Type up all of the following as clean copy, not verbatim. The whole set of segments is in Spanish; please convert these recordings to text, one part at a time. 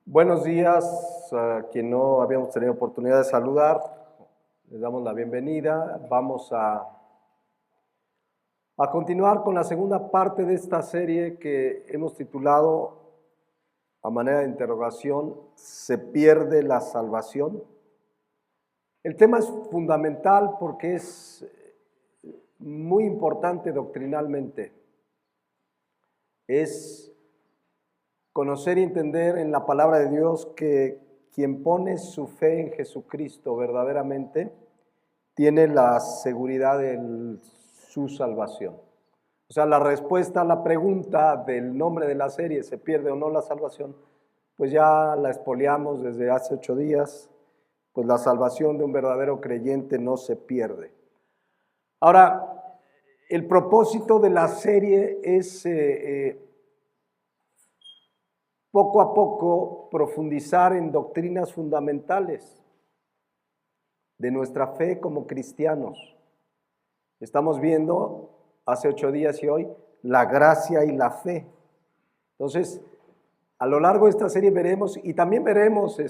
Buenos días a quien no habíamos tenido oportunidad de saludar. Les damos la bienvenida. Vamos a continuar con la segunda parte de esta serie que hemos titulado a manera de interrogación, ¿se pierde la salvación? El tema es fundamental porque es muy importante doctrinalmente. Es conocer y entender en la palabra de Dios que quien pone su fe en Jesucristo verdaderamente tiene la seguridad de su salvación. O sea, la respuesta a la pregunta del nombre de la serie, ¿se pierde o no la salvación? Pues ya la expoliamos desde hace 8 días, pues la salvación de un verdadero creyente no se pierde. Ahora, el propósito de la serie es poco a poco profundizar en doctrinas fundamentales de nuestra fe como cristianos. Estamos viendo hace 8 días y hoy la gracia y la fe. Entonces, a lo largo de esta serie veremos, y también veremos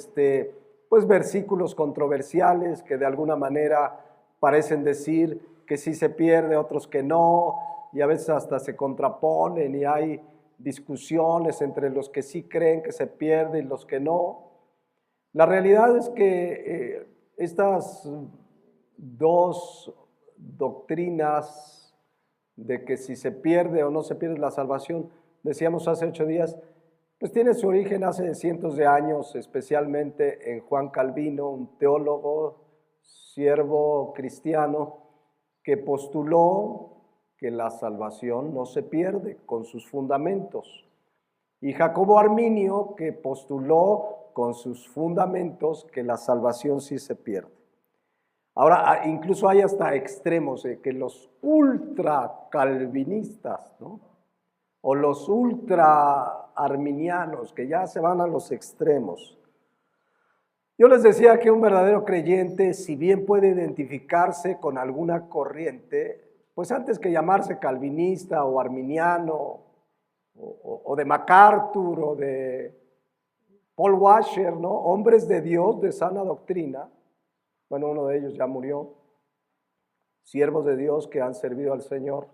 pues versículos controversiales que de alguna manera parecen decir que sí se pierde, otros que no, y a veces hasta se contraponen y hay discusiones entre los que sí creen que se pierde y los que no. La realidad es que estas dos doctrinas de que si se pierde o no se pierde la salvación, decíamos hace 8 días, pues tiene su origen hace cientos de años, especialmente en Juan Calvino, un teólogo, siervo cristiano, que postuló que la salvación no se pierde con sus fundamentos. Y Jacobo Arminio, que postuló con sus fundamentos que la salvación sí se pierde. Ahora, incluso hay hasta extremos, que los ultra calvinistas, ¿no? O los ultra arminianos, que ya se van a los extremos. Yo les decía que un verdadero creyente, si bien puede identificarse con alguna corriente, pues antes que llamarse calvinista o arminiano, o de MacArthur, o de Paul Washer, ¿no? Hombres de Dios de sana doctrina, bueno, uno de ellos ya murió, siervos de Dios que han servido al Señor,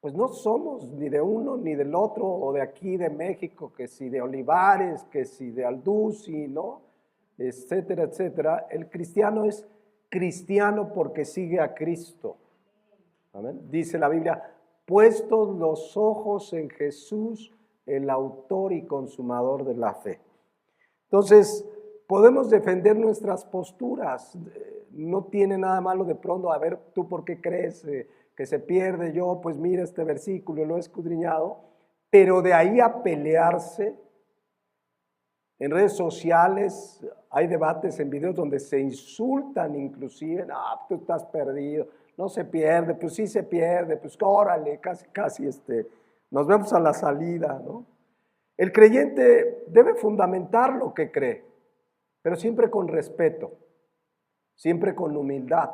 pues no somos ni de uno ni del otro, o de aquí de México, que si de Olivares, que si de Aldusi, ¿no? Etcétera, etcétera. El cristiano es cristiano porque sigue a Cristo. ¿Amén? Dice la Biblia, puestos los ojos en Jesús, el autor y consumador de la fe. Entonces, podemos defender nuestras posturas. No tiene nada malo de pronto, a ver, ¿tú por qué crees que se pierde? Yo, pues mira este versículo, lo he escudriñado, pero de ahí a pelearse, en redes sociales hay debates en videos donde se insultan inclusive, tú estás perdido, no se pierde, pues sí se pierde, pues órale, casi nos vemos a la salida, ¿no? El creyente debe fundamentar lo que cree, pero siempre con respeto, siempre con humildad,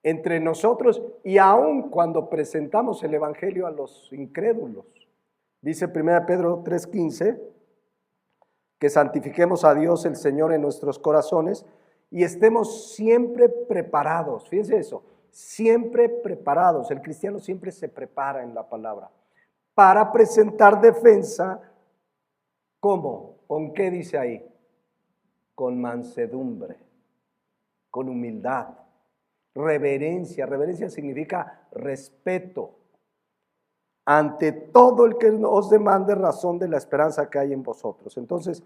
entre nosotros y aun cuando presentamos el evangelio a los incrédulos. Dice 1 Pedro 3:15, que santifiquemos a Dios el Señor en nuestros corazones y estemos siempre preparados. Fíjense eso, siempre preparados. El cristiano siempre se prepara en la palabra para presentar defensa. ¿Cómo? ¿Con qué dice ahí? Con mansedumbre, con humildad, reverencia. Reverencia significa respeto ante todo el que os demande razón de la esperanza que hay en vosotros. Entonces,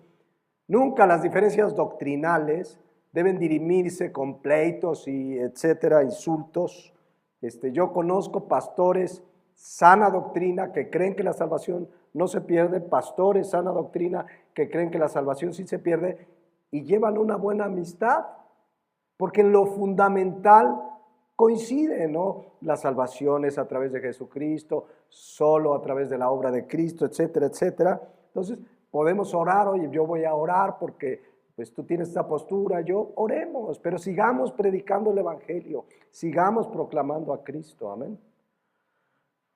nunca las diferencias doctrinales deben dirimirse con pleitos y etcétera, insultos. Yo conozco pastores sana doctrina que creen que la salvación no se pierde, pastores sana doctrina que creen que la salvación sí se pierde y llevan una buena amistad, porque en lo fundamental coincide, ¿no? La salvación es a través de Jesucristo, solo a través de la obra de Cristo, etcétera, etcétera. Entonces, podemos orar, oye, yo voy a orar porque pues tú tienes esta postura, yo oremos, pero sigamos predicando el evangelio, sigamos proclamando a Cristo, amén.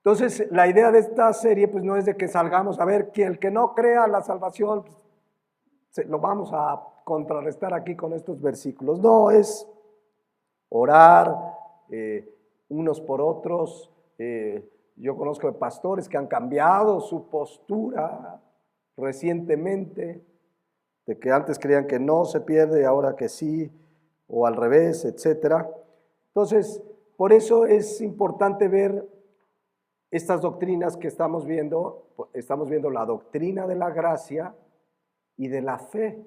Entonces, la idea de esta serie pues no es de que salgamos a ver que el que no crea la salvación, pues, lo vamos a contrarrestar aquí con estos versículos. No, es orar unos por otros. Yo conozco de pastores que han cambiado su postura recientemente, de que antes creían que no se pierde y ahora que sí, o al revés, etcétera. Entonces, por eso es importante ver estas doctrinas que estamos viendo. Estamos viendo la doctrina de la gracia y de la fe.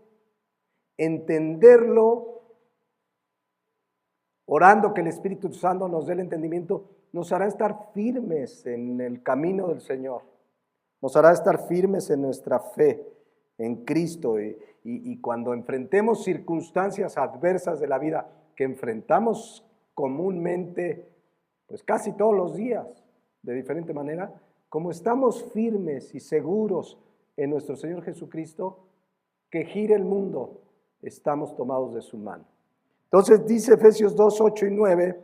Entenderlo, orando que el Espíritu Santo nos dé el entendimiento, nos hará estar firmes en el camino del Señor. Nos hará estar firmes en nuestra fe en Cristo. Y cuando enfrentemos circunstancias adversas de la vida que enfrentamos comúnmente, pues casi todos los días, de diferente manera, como estamos firmes y seguros en nuestro Señor Jesucristo, que gire el mundo, estamos tomados de su mano. Entonces dice Efesios 2, 8 y 9,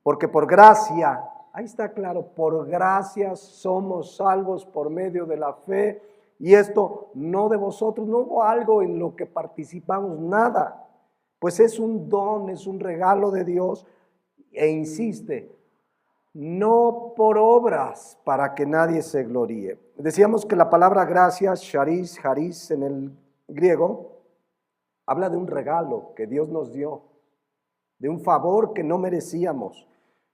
porque por gracia, ahí está claro, por gracia somos salvos por medio de la fe, y esto no de vosotros, no hubo algo en lo que participamos, nada, pues es un don, es un regalo de Dios, e insiste, no por obras para que nadie se gloríe. Decíamos que la palabra gracia, charis en el griego, habla de un regalo que Dios nos dio, de un favor que no merecíamos,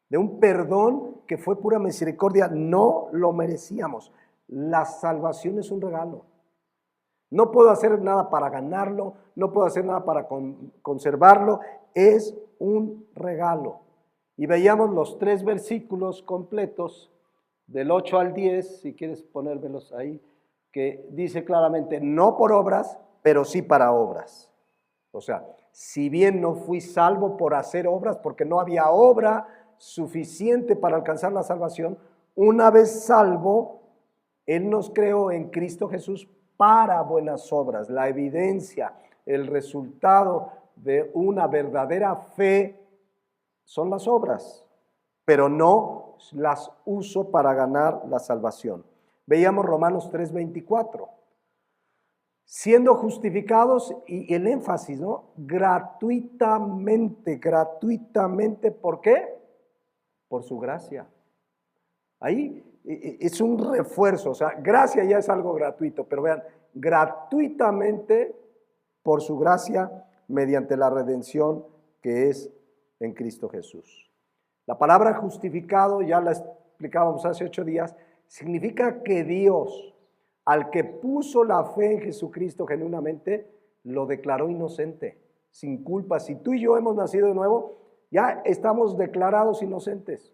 de un perdón que fue pura misericordia, no lo merecíamos. La salvación es un regalo. No puedo hacer nada para ganarlo, no puedo hacer nada para conservarlo, es un regalo. Y veíamos los 3 versículos completos, del 8 al 10, si quieres ponérmelos ahí, que dice claramente, no por obras, pero sí para obras. O sea, si bien no fui salvo por hacer obras, porque no había obra suficiente para alcanzar la salvación, una vez salvo, Él nos creó en Cristo Jesús para buenas obras. La evidencia, el resultado de una verdadera fe son las obras, pero no las uso para ganar la salvación. Veíamos Romanos 3:24. Siendo justificados, y el énfasis, ¿no? Gratuitamente, ¿por qué? Por su gracia. Ahí es un refuerzo, o sea, gracia ya es algo gratuito, pero vean, gratuitamente por su gracia mediante la redención que es en Cristo Jesús. La palabra justificado, ya la explicábamos hace 8 días, significa que Dios, al que puso la fe en Jesucristo genuinamente, lo declaró inocente, sin culpa. Si tú y yo hemos nacido de nuevo, ya estamos declarados inocentes.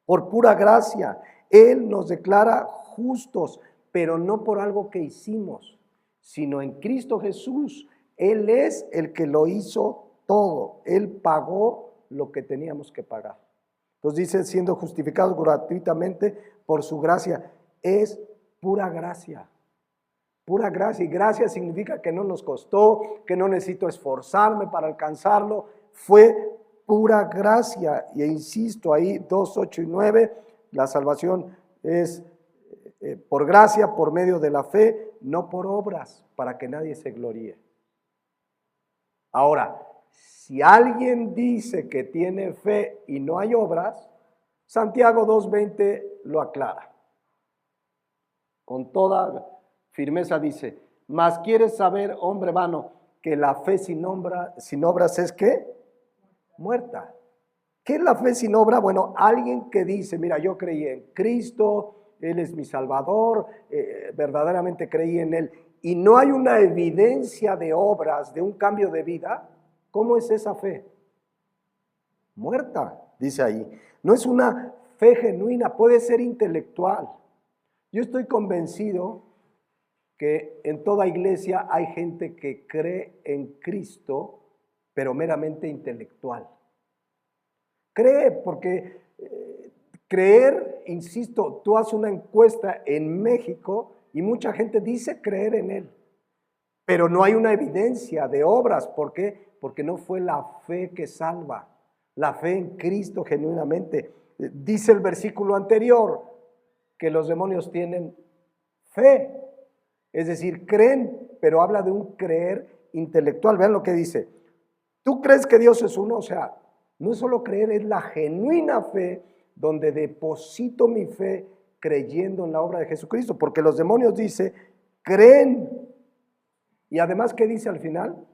Por pura gracia, Él nos declara justos, pero no por algo que hicimos, sino en Cristo Jesús. Él es el que lo hizo todo. Él pagó lo que teníamos que pagar. Entonces dice, siendo justificados gratuitamente por su gracia, es pura gracia. Pura gracia. Y gracia significa que no nos costó, que no necesito esforzarme para alcanzarlo. Fue pura gracia. Y insisto, ahí 2, 8 y 9, la salvación es por gracia, por medio de la fe, no por obras, para que nadie se gloríe. Ahora, si alguien dice que tiene fe y no hay obras, Santiago 2:20 lo aclara. Con toda firmeza dice, mas quieres saber, hombre vano, que la fe sin obras es ¿qué? Muerta. ¿Qué es la fe sin obra? Bueno, alguien que dice, mira, yo creí en Cristo, Él es mi Salvador, verdaderamente creí en Él, y no hay una evidencia de obras, de un cambio de vida, ¿cómo es esa fe? Muerta, dice ahí. No es una fe genuina, puede ser intelectual. Yo estoy convencido que en toda iglesia hay gente que cree en Cristo, pero meramente intelectual. Cree porque creer, insisto, tú haces una encuesta en México y mucha gente dice creer en Él, pero no hay una evidencia de obras. ¿Por qué? Porque no fue la fe que salva, la fe en Cristo genuinamente. Dice el versículo anterior que los demonios tienen fe. Es decir, creen, pero habla de un creer intelectual. Vean lo que dice. ¿Tú crees que Dios es uno? O sea, no es solo creer, es la genuina fe donde deposito mi fe creyendo en la obra de Jesucristo. Porque los demonios dice, creen. Y además, ¿qué dice al final?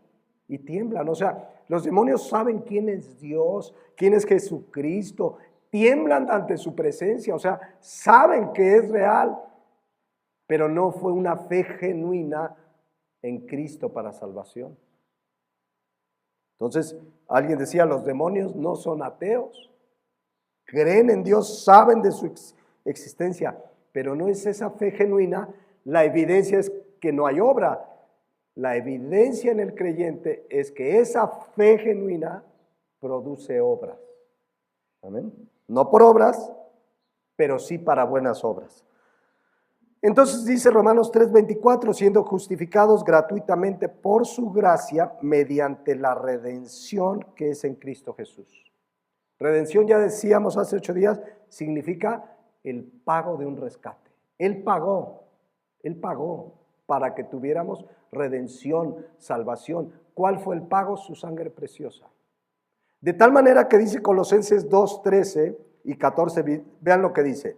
Y tiemblan. O sea, los demonios saben quién es Dios, quién es Jesucristo. Tiemblan ante su presencia. O sea, saben que es real. Pero no fue una fe genuina en Cristo para salvación. Entonces, alguien decía, los demonios no son ateos. Creen en Dios, saben de su existencia, pero no es esa fe genuina. La evidencia es que no hay obra. La evidencia en el creyente es que esa fe genuina produce obras. Amén. No por obras, pero sí para buenas obras. Entonces dice Romanos 3:24, siendo justificados gratuitamente por su gracia mediante la redención que es en Cristo Jesús. Redención, ya decíamos hace 8 días, significa el pago de un rescate. Él pagó para que tuviéramos redención, salvación. ¿Cuál fue el pago? Su sangre preciosa. De tal manera que dice Colosenses 2:13 y 14, vean lo que dice.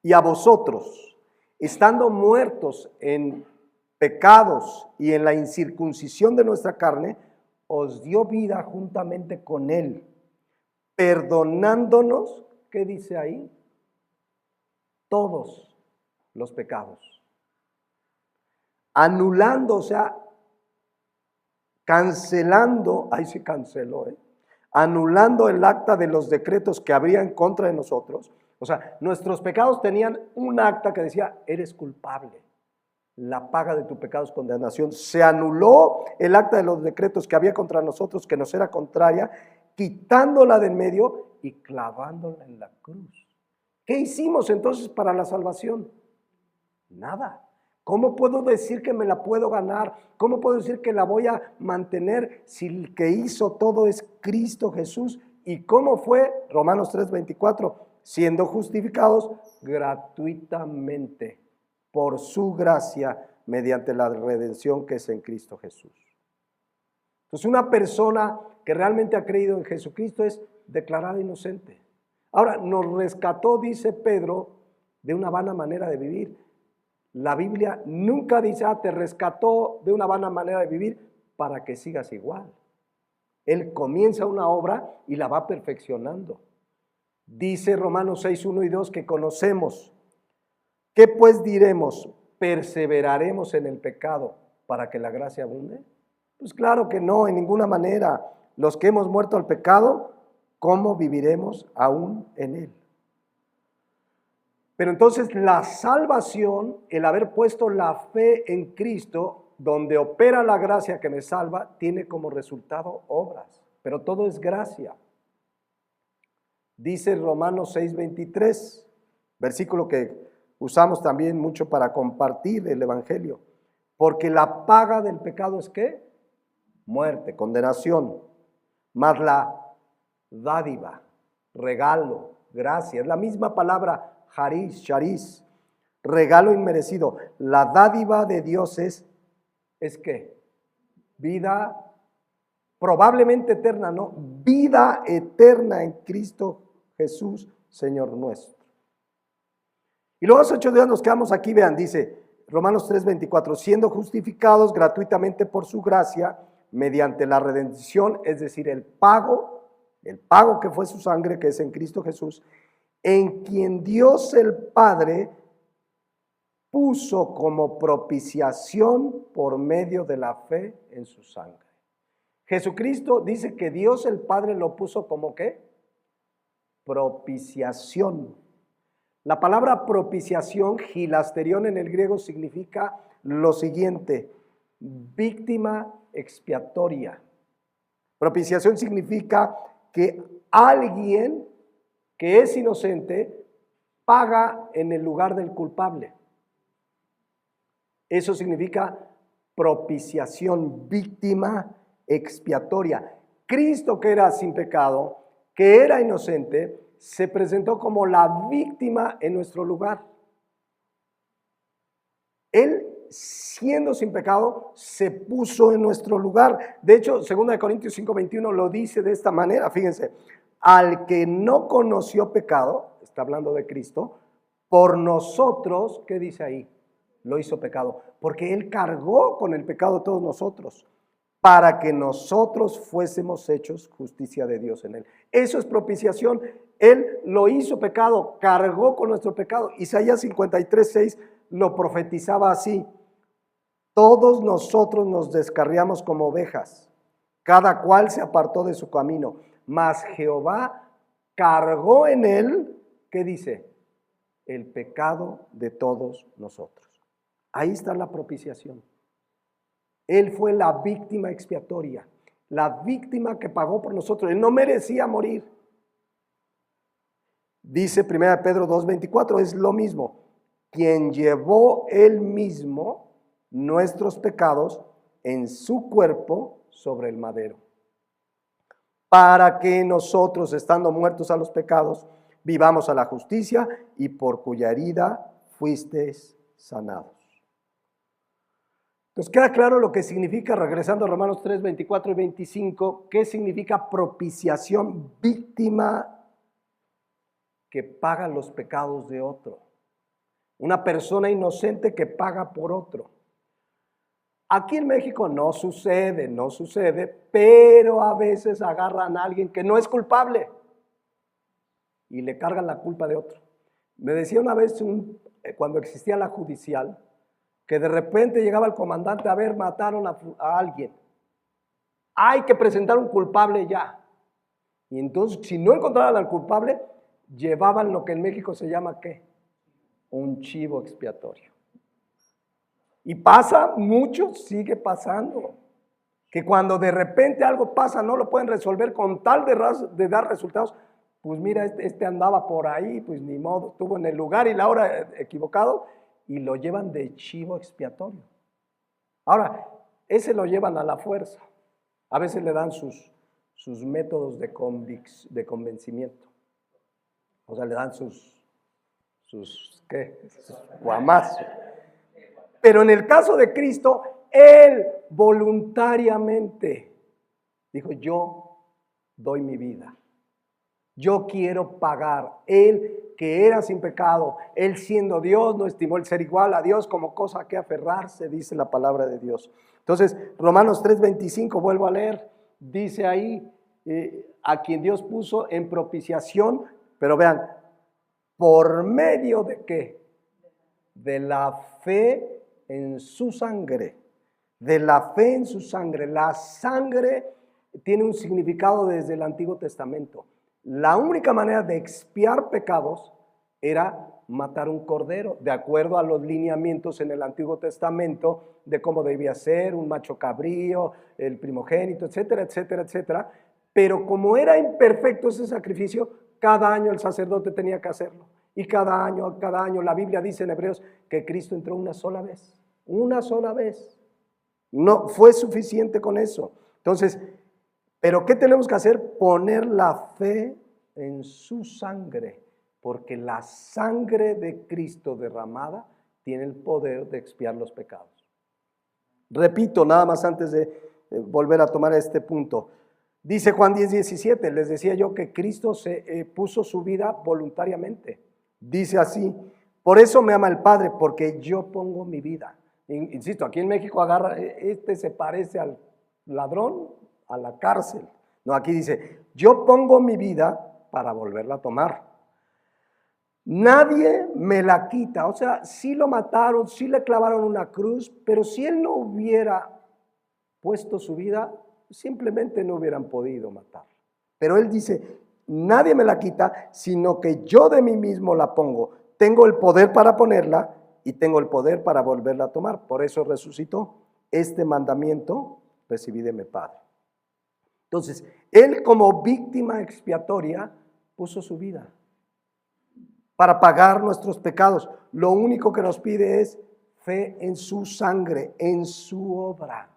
Y a vosotros, estando muertos en pecados y en la incircuncisión de nuestra carne, os dio vida juntamente con Él, perdonándonos, ¿qué dice ahí? Todos los pecados. Anulando, o sea, cancelando, ahí se canceló, anulando el acta de los decretos que habría en contra de nosotros. O sea, nuestros pecados tenían un acta que decía, eres culpable. La paga de tu pecado es condenación. Se anuló el acta de los decretos que había contra nosotros, que nos era contraria, quitándola de en medio y clavándola en la cruz. ¿Qué hicimos entonces para la salvación? Nada. ¿Cómo puedo decir que me la puedo ganar? ¿Cómo puedo decir que la voy a mantener si el que hizo todo es Cristo Jesús? ¿Y cómo fue? Romanos 3:24. Siendo justificados gratuitamente por su gracia mediante la redención que es en Cristo Jesús. Entonces, una persona que realmente ha creído en Jesucristo es declarada inocente. Ahora, nos rescató, dice Pedro, de una vana manera de vivir. La Biblia nunca dice, te rescató de una vana manera de vivir para que sigas igual. Él comienza una obra y la va perfeccionando. Dice Romanos 6:1 y 2 que conocemos. ¿Qué pues diremos? ¿Perseveraremos en el pecado para que la gracia abunde? Pues claro que no, en ninguna manera. Los que hemos muerto al pecado, ¿cómo viviremos aún en él? Pero entonces la salvación, el haber puesto la fe en Cristo, donde opera la gracia que me salva, tiene como resultado obras. Pero todo es gracia. Dice Romanos 6:23, versículo que usamos también mucho para compartir el evangelio. Porque la paga del pecado es ¿qué? Muerte, condenación. Mas la dádiva, regalo, gracia, es la misma palabra charis, regalo inmerecido. La dádiva de Dios es ¿qué? Vida probablemente eterna, ¿no? Vida eterna en Cristo Jesús, Señor nuestro. Y luego hace 8 días nos quedamos aquí, vean, dice Romanos 3:24, siendo justificados gratuitamente por su gracia, mediante la redención, es decir, el pago que fue su sangre, que es en Cristo Jesús, en quien Dios el Padre puso como propiciación por medio de la fe en su sangre. Jesucristo dice que Dios el Padre lo puso como ¿qué? Propiciación. La palabra propiciación, hilasterión en el griego, significa lo siguiente: víctima expiatoria. Propiciación significa que alguien que es inocente paga en el lugar del culpable. Eso significa propiciación, víctima expiatoria. Cristo, que era sin pecado, que era inocente, se presentó como la víctima en nuestro lugar. Él, siendo sin pecado, se puso en nuestro lugar. De hecho, 2 Corintios 5:21 lo dice de esta manera, fíjense, al que no conoció pecado, está hablando de Cristo, por nosotros, ¿qué dice ahí? Lo hizo pecado, porque Él cargó con el pecado de todos nosotros, para que nosotros fuésemos hechos justicia de Dios en Él. Eso es propiciación. Él lo hizo pecado, cargó con nuestro pecado. Isaías 53:6 lo profetizaba así: todos nosotros nos descarriamos como ovejas, cada cual se apartó de su camino, mas Jehová cargó en él, ¿qué dice? El pecado de todos nosotros. Ahí está la propiciación. Él fue la víctima expiatoria, la víctima que pagó por nosotros. Él no merecía morir. Dice 1 Pedro 2:24, es lo mismo. Quien llevó él mismo nuestros pecados en su cuerpo sobre el madero, para que nosotros, estando muertos a los pecados, vivamos a la justicia, y por cuya herida fuisteis sanados. Entonces queda claro lo que significa, regresando a Romanos 3:24 y 25, qué significa propiciación: víctima que paga los pecados de otro. Una persona inocente que paga por otro. Aquí en México no sucede, pero a veces agarran a alguien que no es culpable y le cargan la culpa de otro. Me decía una vez, cuando existía la judicial, que de repente llegaba el comandante: a ver, mataron a alguien, hay que presentar un culpable ya. Y entonces, si no encontraban al culpable, llevaban lo que en México se llama, ¿qué? Un chivo expiatorio. Y pasa mucho, sigue pasando, que cuando de repente algo pasa, no lo pueden resolver con tal de dar resultados. Pues mira, este andaba por ahí, pues ni modo, estuvo en el lugar y la hora equivocado, y lo llevan de chivo expiatorio. Ahora, ese lo llevan a la fuerza. A veces le dan sus métodos de convencimiento. O sea, le dan sus guamazos. Pero en el caso de Cristo, Él voluntariamente dijo: yo doy mi vida. Yo quiero pagar. Él, que era sin pecado, Él siendo Dios, no estimó el ser igual a Dios como cosa a que aferrarse, dice la palabra de Dios. Entonces, Romanos 3:25, vuelvo a leer, dice ahí, a quien Dios puso en propiciación, pero vean, ¿por medio de qué? De la fe en su sangre. De la fe en su sangre. La sangre tiene un significado desde el Antiguo Testamento. La única manera de expiar pecados era matar un cordero, de acuerdo a los lineamientos en el Antiguo Testamento de cómo debía ser un macho cabrío, el primogénito, etcétera, etcétera, etcétera. Pero como era imperfecto ese sacrificio, cada año el sacerdote tenía que hacerlo. Y cada año, la Biblia dice en Hebreos que Cristo entró una sola vez. Una sola vez. No fue suficiente con eso. Entonces, ¿pero qué tenemos que hacer? Poner la fe en su sangre, porque la sangre de Cristo derramada tiene el poder de expiar los pecados. Repito, nada más antes de volver a tomar este punto. Dice Juan 10:17, les decía yo que Cristo se puso su vida voluntariamente. Dice así: por eso me ama el Padre, porque yo pongo mi vida. Insisto, aquí en México se parece al ladrón, a la cárcel. No, aquí dice: yo pongo mi vida para volverla a tomar. Nadie me la quita. O sea, sí lo mataron, sí le clavaron una cruz, pero si él no hubiera puesto su vida, simplemente no hubieran podido matar. Pero él dice: nadie me la quita, sino que yo de mí mismo la pongo. Tengo el poder para ponerla y tengo el poder para volverla a tomar. Por eso resucitó. Este mandamiento recibí de mi Padre. Entonces, Él como víctima expiatoria puso su vida para pagar nuestros pecados. Lo único que nos pide es fe en su sangre, en su obra.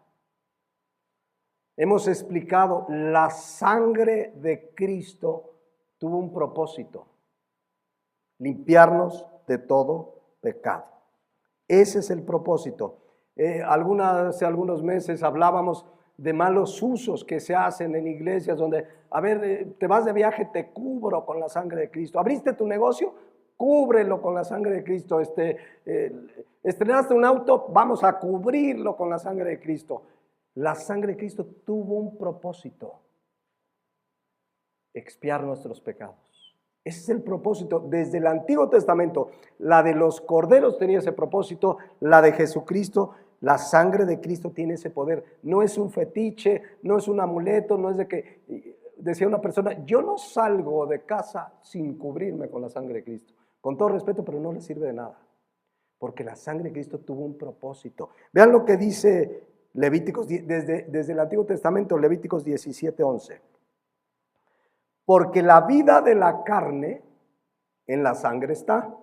Hemos explicado, la sangre de Cristo tuvo un propósito: limpiarnos de todo pecado. Ese es el propósito. Hace algunos meses hablábamos de malos usos que se hacen en iglesias donde, a ver, te vas de viaje, te cubro con la sangre de Cristo. ¿Abriste tu negocio? Cúbrelo con la sangre de Cristo. Estrenaste un auto, vamos a cubrirlo con la sangre de Cristo. La sangre de Cristo tuvo un propósito: expiar nuestros pecados. Ese es el propósito. Desde el Antiguo Testamento, la de los corderos tenía ese propósito, la de Jesucristo, la sangre de Cristo tiene ese poder. No es un fetiche, no es un amuleto, no es de que, decía una persona, yo no salgo de casa sin cubrirme con la sangre de Cristo. Con todo respeto, pero no le sirve de nada, porque la sangre de Cristo tuvo un propósito. Vean lo que dice Levíticos, desde el Antiguo Testamento, Levíticos 17:11. Porque la vida de la carne en la sangre está,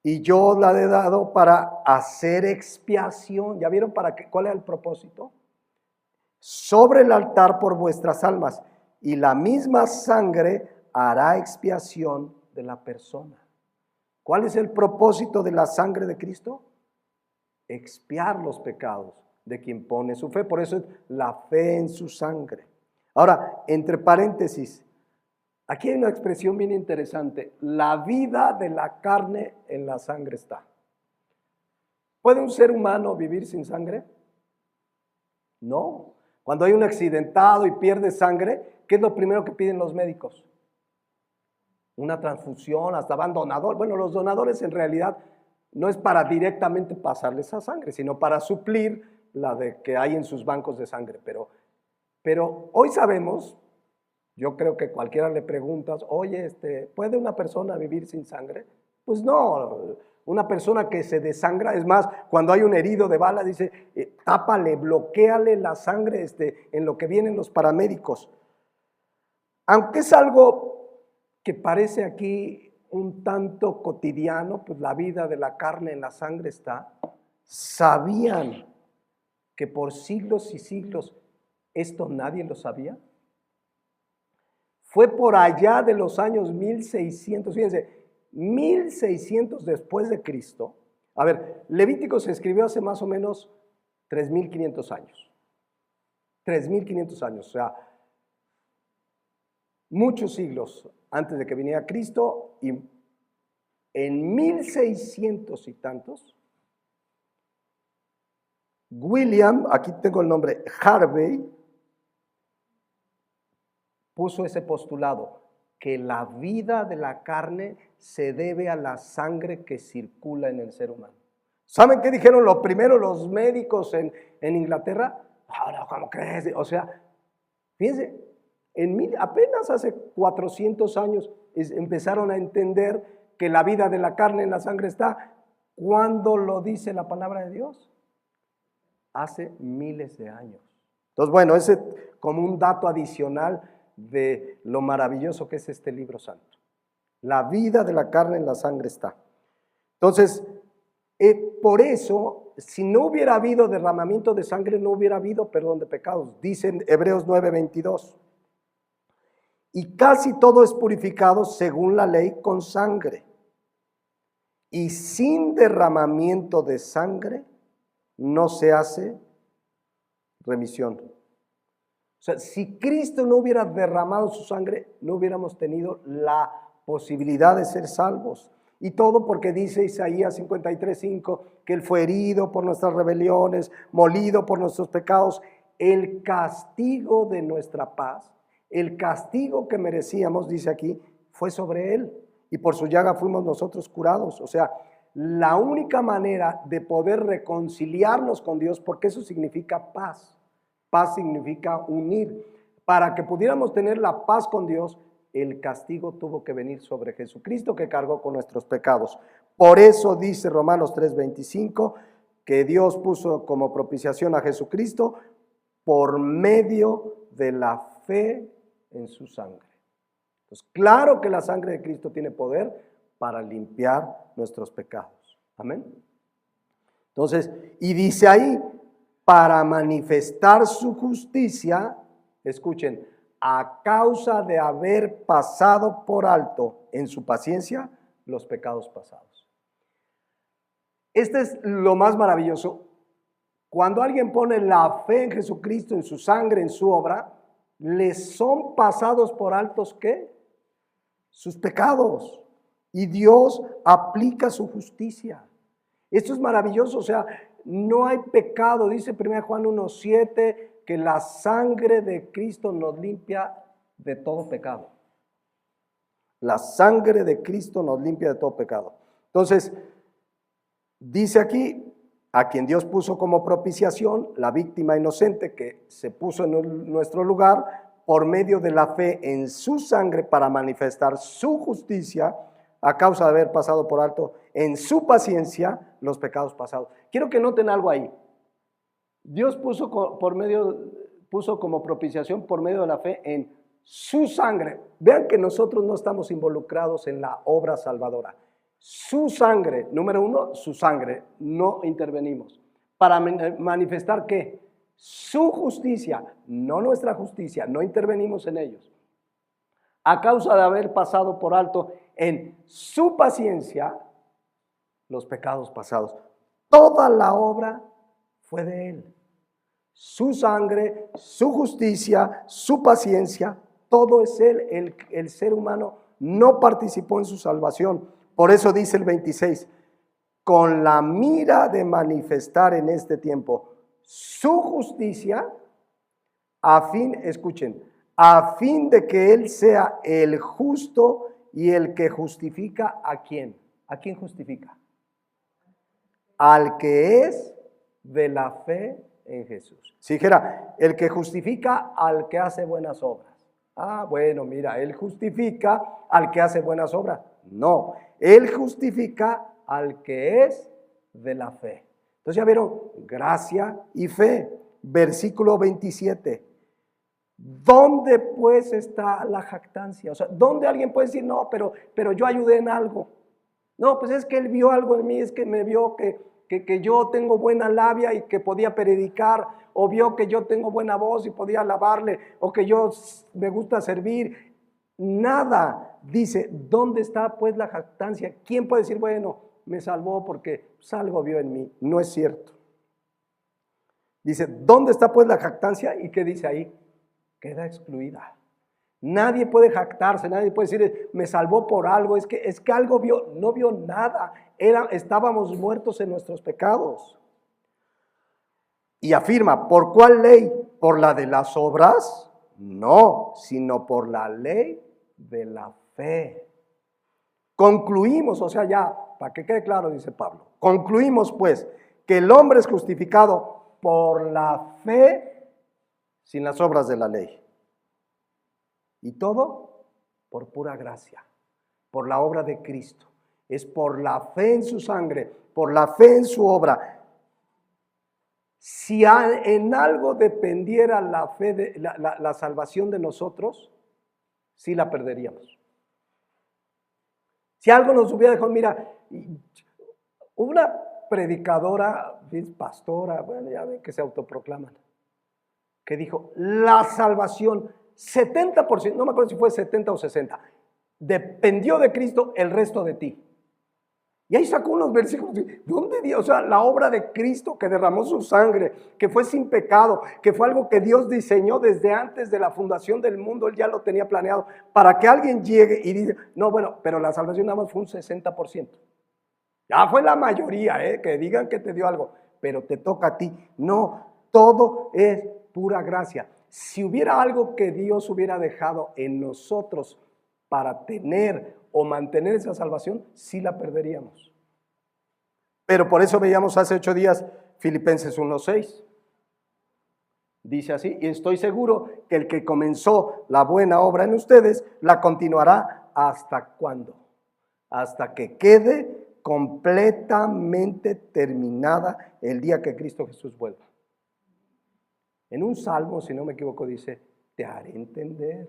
y yo la he dado para hacer expiación. ¿Ya vieron cuál era el propósito? Sobre el altar por vuestras almas, y la misma sangre hará expiación de la persona. ¿Cuál es el propósito de la sangre de Cristo? Expiar los pecados de quien pone su fe. Por eso es la fe en su sangre. Ahora, entre paréntesis, aquí hay una expresión bien interesante: la vida de la carne en la sangre está. ¿Puede un ser humano vivir sin sangre? No. Cuando hay un accidentado y pierde sangre, ¿qué es lo primero que piden los médicos? Una transfusión, hasta van donadores. Bueno, los donadores en realidad no es para directamente pasarles esa sangre, sino para suplir la de que hay en sus bancos de sangre. Pero hoy sabemos, yo creo que cualquiera le preguntas, oye, ¿puede una persona vivir sin sangre? Pues no, una persona que se desangra, es más, cuando hay un herido de bala, dice, tápale, bloquéale la sangre en lo que vienen los paramédicos. Aunque es algo que parece aquí un tanto cotidiano, pues la vida de la carne en la sangre está. ¿Sabían que por siglos y siglos esto nadie lo sabía? Fue por allá de los años 1600, fíjense, 1600 después de Cristo. A ver, Levítico se escribió hace más o menos 3500 años. 3500 años, o sea, muchos siglos antes de que viniera Cristo, y en 1600 y tantos, William, aquí tengo el nombre, Harvey, puso ese postulado, que la vida de la carne se debe a la sangre que circula en el ser humano. ¿Saben qué dijeron lo primero los médicos en Inglaterra? No, ¿cómo crees? O sea, fíjense, apenas hace 400 años empezaron a entender que la vida de la carne en la sangre está. ¿Cuándo lo dice la palabra de Dios? Hace miles de años. Entonces, bueno, ese como un dato adicional de lo maravilloso que es este libro santo. La vida de la carne en la sangre está. Entonces, por eso, si no hubiera habido derramamiento de sangre, no hubiera habido perdón de pecados. Dice Hebreos 9:22. Y casi todo es purificado según la ley con sangre. Y sin derramamiento de sangre no se hace remisión. O sea, si Cristo no hubiera derramado su sangre, no hubiéramos tenido la posibilidad de ser salvos. Y todo porque dice Isaías 53:5 que Él fue herido por nuestras rebeliones, molido por nuestros pecados. El castigo de nuestra paz, el castigo que merecíamos, dice aquí, fue sobre Él. Y por su llaga fuimos nosotros curados. O sea, la única manera de poder reconciliarnos con Dios, porque eso significa paz. Paz significa unir. Para que pudiéramos tener la paz con Dios, el castigo tuvo que venir sobre Jesucristo, que cargó con nuestros pecados. Por eso dice Romanos 3:25 que Dios puso como propiciación a Jesucristo por medio de la fe en su sangre. Entonces, claro que la sangre de Cristo tiene poder para limpiar nuestros pecados. Amén. Entonces, y dice ahí, para manifestar su justicia, escuchen, a causa de haber pasado por alto en su paciencia los pecados pasados. Este es lo más maravilloso. Cuando alguien pone la fe en Jesucristo, en su sangre, en su obra, les son pasados por altos, ¿qué? Sus pecados. Y Dios aplica su justicia. Esto es maravilloso, o sea, no hay pecado. Dice 1 Juan 1:7 que la sangre de Cristo nos limpia de todo pecado. La sangre de Cristo nos limpia de todo pecado. Entonces, dice aquí, a quien Dios puso como propiciación, la víctima inocente que se puso en nuestro lugar por medio de la fe en su sangre para manifestar su justicia a causa de haber pasado por alto en su paciencia los pecados pasados. Quiero que noten algo ahí. Dios puso como propiciación por medio de la fe en su sangre. Vean que nosotros no estamos involucrados en la obra salvadora. Su sangre, número uno, su sangre, no intervenimos. Para manifestar ¿qué? Su justicia, no nuestra justicia, no intervenimos en ellos. A causa de haber pasado por alto en su paciencia los pecados pasados. Toda la obra fue de Él. Su sangre, su justicia, su paciencia, todo es Él. El ser humano no participó en su salvación. Por eso dice el 26, con la mira de manifestar en este tiempo su justicia, escuchen, a fin de que Él sea el justo y el que justifica ¿a quién? ¿A quién justifica? Al que es de la fe en Jesús. Si dijera, el que justifica al que hace buenas obras. Bueno, mira, Él justifica al que hace buenas obras. No, Él justifica al que es de la fe. Entonces ya vieron, gracia y fe. Versículo 27. ¿Dónde pues está la jactancia? O sea, ¿dónde alguien puede decir, no, pero yo ayudé en algo? No, pues es que él vio algo en mí, es que me vio que yo tengo buena labia y que podía predicar, o vio que yo tengo buena voz y podía alabarle, o que yo me gusta servir. Nada. Dice, ¿dónde está pues la jactancia? ¿Quién puede decir, bueno, me salvó porque algo vio en mí? No es cierto. Dice, ¿dónde está pues la jactancia? ¿Y qué dice ahí? Queda excluida. Nadie puede jactarse, nadie puede decir, me salvó por algo, es que algo vio, no vio nada, estábamos muertos en nuestros pecados. Y afirma, ¿por cuál ley? ¿Por la de las obras? No, sino por la ley de la fe. Concluimos, o sea, ya, para que quede claro, dice Pablo, concluimos pues que el hombre es justificado por la fe sin las obras de la ley. Y todo por pura gracia, por la obra de Cristo. Es por la fe en su sangre, por la fe en su obra. Si en algo dependiera la fe, la salvación de nosotros, sí la perderíamos. Si algo nos hubiera dejado, mira, una predicadora, pastora, bueno, ya ven que se autoproclaman, que dijo, la salvación 70%, no me acuerdo si fue 70 o 60, dependió de Cristo, el resto de ti. Y ahí sacó unos versículos, ¿dónde Dios? O sea, la obra de Cristo que derramó su sangre, que fue sin pecado, que fue algo que Dios diseñó desde antes de la fundación del mundo, Él ya lo tenía planeado, para que alguien llegue y diga, no, bueno, pero la salvación nada más fue un 60%. Ya fue la mayoría, que digan que te dio algo, pero te toca a ti. No, todo es pura gracia. Si hubiera algo que Dios hubiera dejado en nosotros para tener o mantener esa salvación, sí la perderíamos. Pero por eso veíamos hace 8 días Filipenses 1:6. Dice así, y estoy seguro que el que comenzó la buena obra en ustedes, la continuará ¿hasta cuándo? Hasta que quede completamente terminada el día que Cristo Jesús vuelva. En un salmo, si no me equivoco, dice, te haré entender.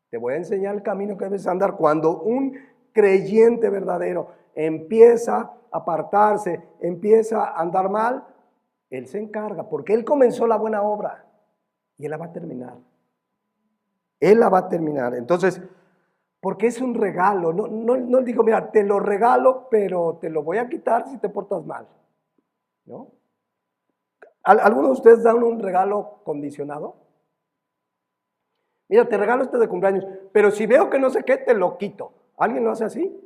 Te voy a enseñar el camino que debes andar. Cuando un creyente verdadero empieza a apartarse, empieza a andar mal, Él se encarga, porque Él comenzó la buena obra y Él la va a terminar. Él la va a terminar. Entonces, Porque es un regalo. No digo, mira, te lo regalo, pero te lo voy a quitar si te portas mal, ¿no? ¿Algunos de ustedes dan un regalo condicionado? Mira, te regalo este de cumpleaños, pero si veo que no sé qué, te lo quito. ¿Alguien lo hace así?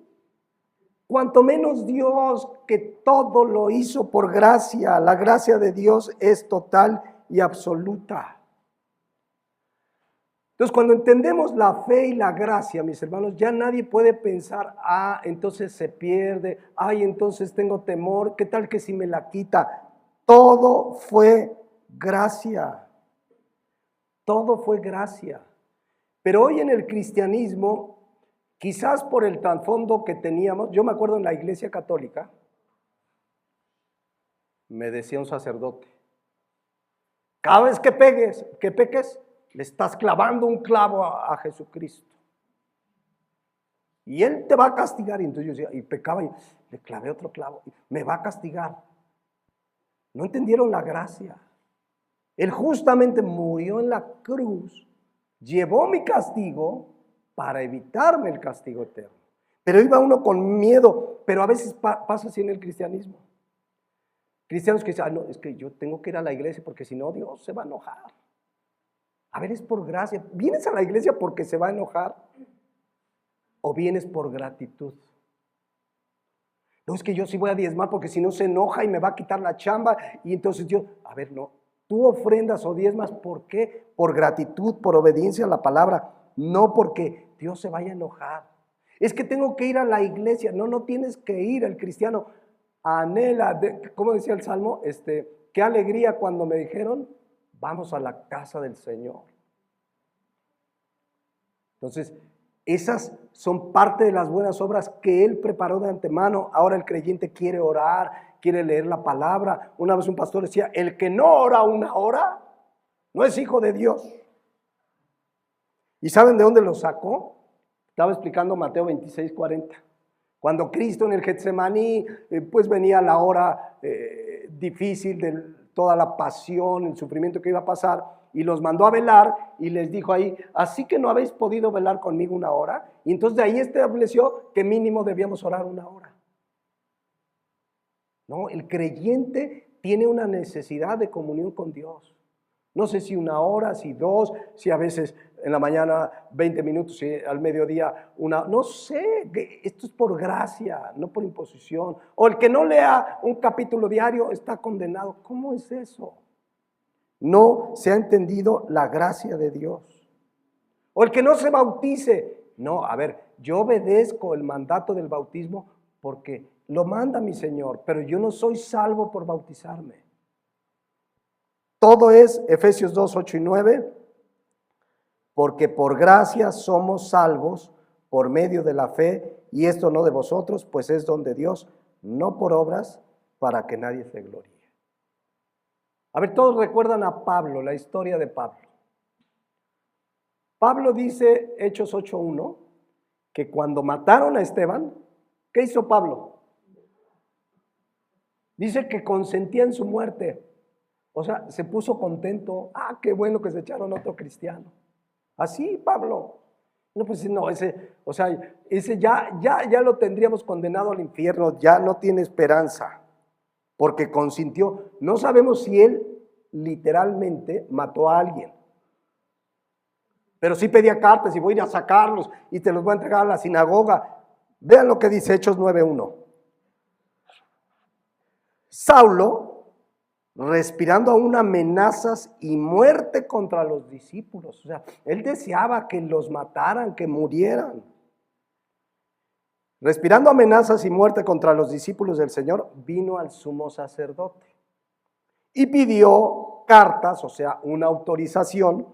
Cuanto menos Dios, que todo lo hizo por gracia. La gracia de Dios es total y absoluta. Entonces, cuando entendemos la fe y la gracia, mis hermanos, ya nadie puede pensar, entonces se pierde, entonces tengo temor, ¿qué tal que si me la quita? Todo fue gracia. Todo fue gracia. Pero hoy en el cristianismo, quizás por el trasfondo que teníamos, yo me acuerdo en la iglesia católica, me decía un sacerdote, cada vez que peques, le estás clavando un clavo a Jesucristo. Y Él te va a castigar. Y entonces yo decía, y pecaba y le clavé otro clavo. Me va a castigar. No entendieron la gracia. Él justamente murió en la cruz, llevó mi castigo para evitarme el castigo eterno. Pero iba uno con miedo, pero a veces pasa así en el cristianismo. Cristianos que dicen, no, es que yo tengo que ir a la iglesia porque si no Dios se va a enojar. A ver, es por gracia. ¿Vienes a la iglesia porque se va a enojar? ¿O vienes por gratitud? No, es que yo sí voy a diezmar porque si no se enoja y me va a quitar la chamba. Y entonces no. Tú ofrendas o diezmas, ¿por qué? Por gratitud, por obediencia a la palabra. No porque Dios se vaya a enojar. Es que tengo que ir a la iglesia. No tienes que ir. El cristiano anhela, ¿cómo decía el Salmo? Qué alegría cuando me dijeron, vamos a la casa del Señor. Entonces, esas son parte de las buenas obras que Él preparó de antemano. Ahora el creyente quiere orar, quiere leer la palabra. Una vez un pastor decía, el que no ora una hora, no es hijo de Dios. ¿Y saben de dónde lo sacó? Estaba explicando Mateo 26:40. Cuando Cristo en el Getsemaní, pues venía la hora difícil de toda la pasión, el sufrimiento que iba a pasar, y los mandó a velar y les dijo ahí, así que no habéis podido velar conmigo una hora. Y entonces de ahí estableció que mínimo debíamos orar una hora. No, el creyente tiene una necesidad de comunión con Dios. No sé si una hora, si dos, si a veces en la mañana 20 minutos, si al mediodía una, no sé, esto es por gracia, no por imposición. O el que no lea un capítulo diario está condenado. ¿Cómo es eso? No se ha entendido la gracia de Dios. O el que no se bautice. No, a ver, yo obedezco el mandato del bautismo porque lo manda mi Señor, pero yo no soy salvo por bautizarme. Todo es Efesios 2:8-9, porque por gracia somos salvos por medio de la fe, y esto no de vosotros, pues es don de Dios, no por obras, para que nadie se gloríe. A ver, todos recuerdan a Pablo, la historia de Pablo. Pablo dice, Hechos 8:1, que cuando mataron a Esteban, ¿qué hizo Pablo? Dice que consentía en su muerte. O sea, se puso contento. Qué bueno que se echaron a otro cristiano. Así, Pablo. No, pues no, ese ya lo tendríamos condenado al infierno, ya no tiene esperanza, porque consintió. No sabemos si él literalmente mató a alguien, pero sí pedía cartas y voy a ir a sacarlos y te los voy a entregar a la sinagoga. Vean lo que dice Hechos 9:1. Saulo, respirando aún amenazas y muerte contra los discípulos. O sea, él deseaba que los mataran, que murieran. Respirando amenazas y muerte contra los discípulos del Señor, vino al sumo sacerdote y pidió cartas, o sea, una autorización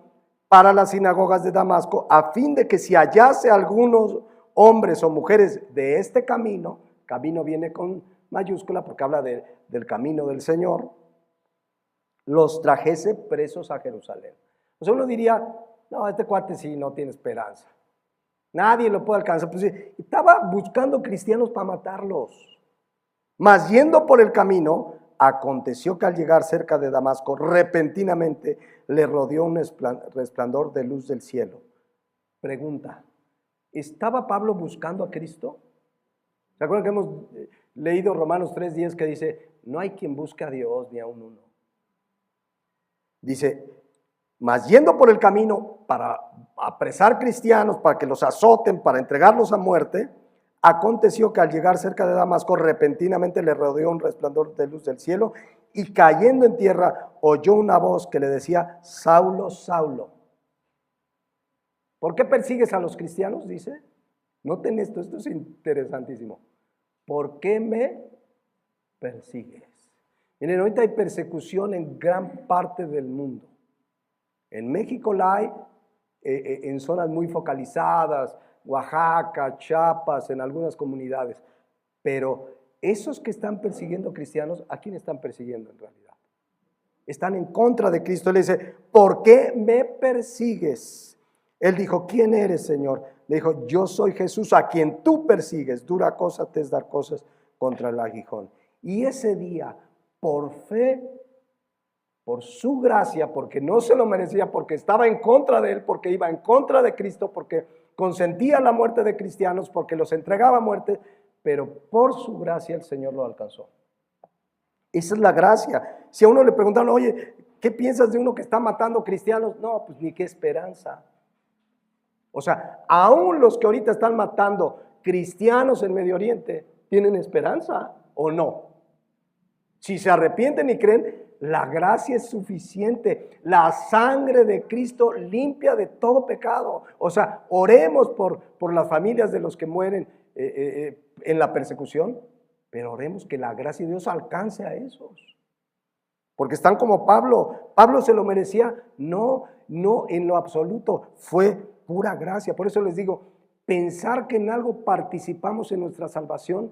para las sinagogas de Damasco, a fin de que si hallase algunos hombres o mujeres de este camino viene con mayúscula porque habla del camino del Señor, los trajese presos a Jerusalén. O sea, uno diría, no, este cuate sí no tiene esperanza. Nadie lo puede alcanzar. Pues estaba buscando cristianos para matarlos. Mas yendo por el camino, aconteció que al llegar cerca de Damasco, repentinamente le rodeó un resplandor de luz del cielo. Pregunta, ¿Estaba Pablo buscando a Cristo? ¿Se acuerdan que hemos leído Romanos 3:10 que dice, no hay quien busque a Dios ni a un uno? Dice, mas yendo por el camino para apresar cristianos, para que los azoten, para entregarlos a muerte, aconteció que al llegar cerca de Damasco, repentinamente le rodeó un resplandor de luz del cielo, y cayendo en tierra, oyó una voz que le decía, Saulo, Saulo, ¿por qué persigues a los cristianos? Dice, noten esto es interesantísimo. ¿Por qué me persigues? Miren, ahorita hay persecución en gran parte del mundo. En México la hay en zonas muy focalizadas, Oaxaca, Chiapas, en algunas comunidades. Pero esos que están persiguiendo cristianos, ¿a quién están persiguiendo en realidad? Están en contra de Cristo. Él dice, ¿por qué me persigues? Él dijo, ¿quién eres, Señor? Le dijo, yo soy Jesús a quien tú persigues. Dura cosa te es dar cosas contra el aguijón. Y ese día, por fe, por su gracia, porque no se lo merecía, porque estaba en contra de él, porque iba en contra de Cristo, porque consentía la muerte de cristianos, porque los entregaba a muerte, pero por su gracia el Señor lo alcanzó. Esa es la gracia. Si a uno le preguntan, oye, ¿qué piensas de uno que está matando cristianos? No, pues ni qué esperanza. O sea, aún los que ahorita están matando cristianos en Medio Oriente, ¿tienen esperanza o no? Si se arrepienten y creen, la gracia es suficiente. La sangre de Cristo limpia de todo pecado. O sea, oremos por las familias de los que mueren en la persecución, pero oremos que la gracia de Dios alcance a esos. Porque están como Pablo. Pablo se lo merecía. No, no en lo absoluto. Fue pura gracia. Por eso les digo, pensar que en algo participamos en nuestra salvación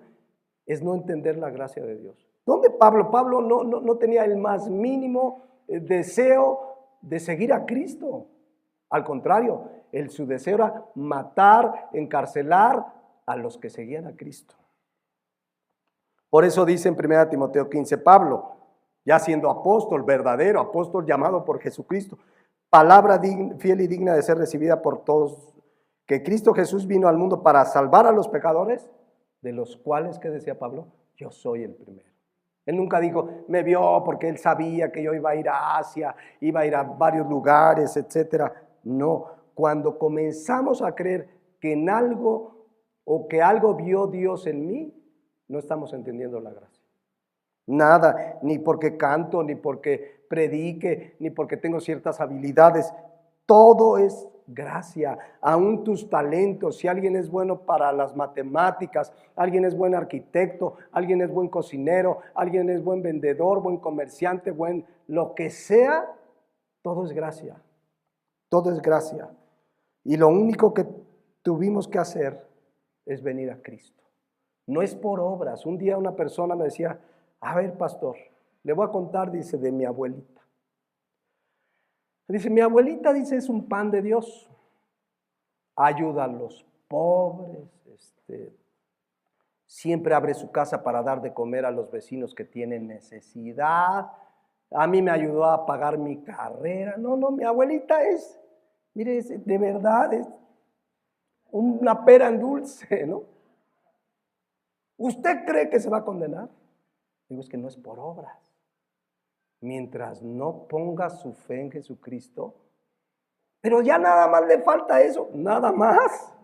es no entender la gracia de Dios. ¿Dónde Pablo? Pablo no tenía el más mínimo deseo de seguir a Cristo. Al contrario, su deseo era matar, encarcelar a los que seguían a Cristo. Por eso dice en 1 Timoteo 15, Pablo, ya siendo apóstol, verdadero apóstol llamado por Jesucristo, palabra fiel y digna de ser recibida por todos, que Cristo Jesús vino al mundo para salvar a los pecadores, de los cuales, ¿qué decía Pablo? Yo soy el primero. Él nunca dijo, me vio porque él sabía que yo iba a ir a Asia, iba a ir a varios lugares, etcétera. No, cuando comenzamos a creer que en algo o que algo vio Dios en mí, no estamos entendiendo la gracia. Nada, ni porque canto, ni porque predique, ni porque tengo ciertas habilidades. Todo es gracia, aún tus talentos. Si alguien es bueno para las matemáticas, alguien es buen arquitecto, alguien es buen cocinero, alguien es buen vendedor, buen comerciante, buen lo que sea, todo es gracia. Todo es gracia. Y lo único que tuvimos que hacer es venir a Cristo. No es por obras. Un día una persona me decía, a ver, pastor, le voy a contar, dice, de mi abuelita. Dice, mi abuelita, dice, es un pan de Dios. Ayuda a los pobres, siempre abre su casa para dar de comer a los vecinos que tienen necesidad. A mí me ayudó a pagar mi carrera. No, mi abuelita es, mire, de verdad, es una pera en dulce, ¿no? ¿Usted cree que se va a condenar? Digo, es que no es por obras. Mientras no ponga su fe en Jesucristo, pero ya nada más le falta eso, nada más.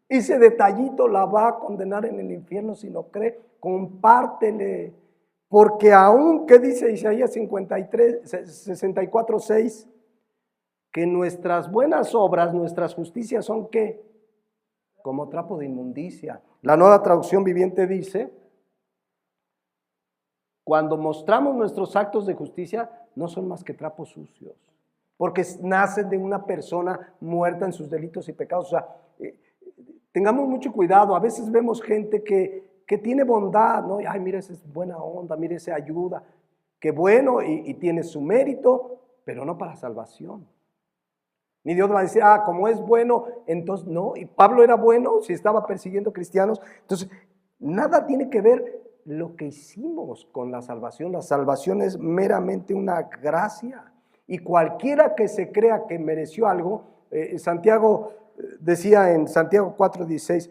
Ese detallito la va a condenar en el infierno si no cree. Compártele, porque aún que dice Isaías 64:6, que nuestras buenas obras, nuestras justicias son ¿qué? Como trapo de inmundicia. La Nueva Traducción Viviente dice, cuando mostramos nuestros actos de justicia, no son más que trapos sucios, porque nacen de una persona muerta en sus delitos y pecados. O sea, tengamos mucho cuidado. A veces vemos gente que tiene bondad, ¿no? Ay, mira, esa es buena onda, mira, esa ayuda. Qué bueno y tiene su mérito, pero no para salvación. Ni Dios va a decir, como es bueno, entonces no. Y Pablo era bueno si estaba persiguiendo cristianos. Entonces, nada tiene que ver lo que hicimos con la salvación. La salvación es meramente una gracia. Y cualquiera que se crea que mereció algo, Santiago decía en Santiago 4:16,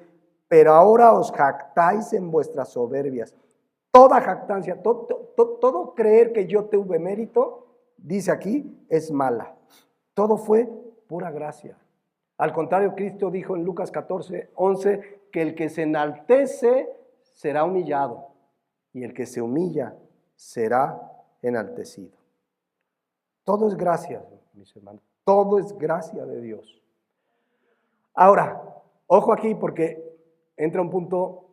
pero ahora os jactáis en vuestras soberbias. Toda jactancia, todo creer que yo tuve mérito, dice aquí, es mala. Todo fue pura gracia. Al contrario, Cristo dijo en Lucas 14:11 que el que se enaltece será humillado y el que se humilla será enaltecido. Todo es gracia, mis hermanos. Todo es gracia de Dios. Ahora, ojo aquí porque entra un punto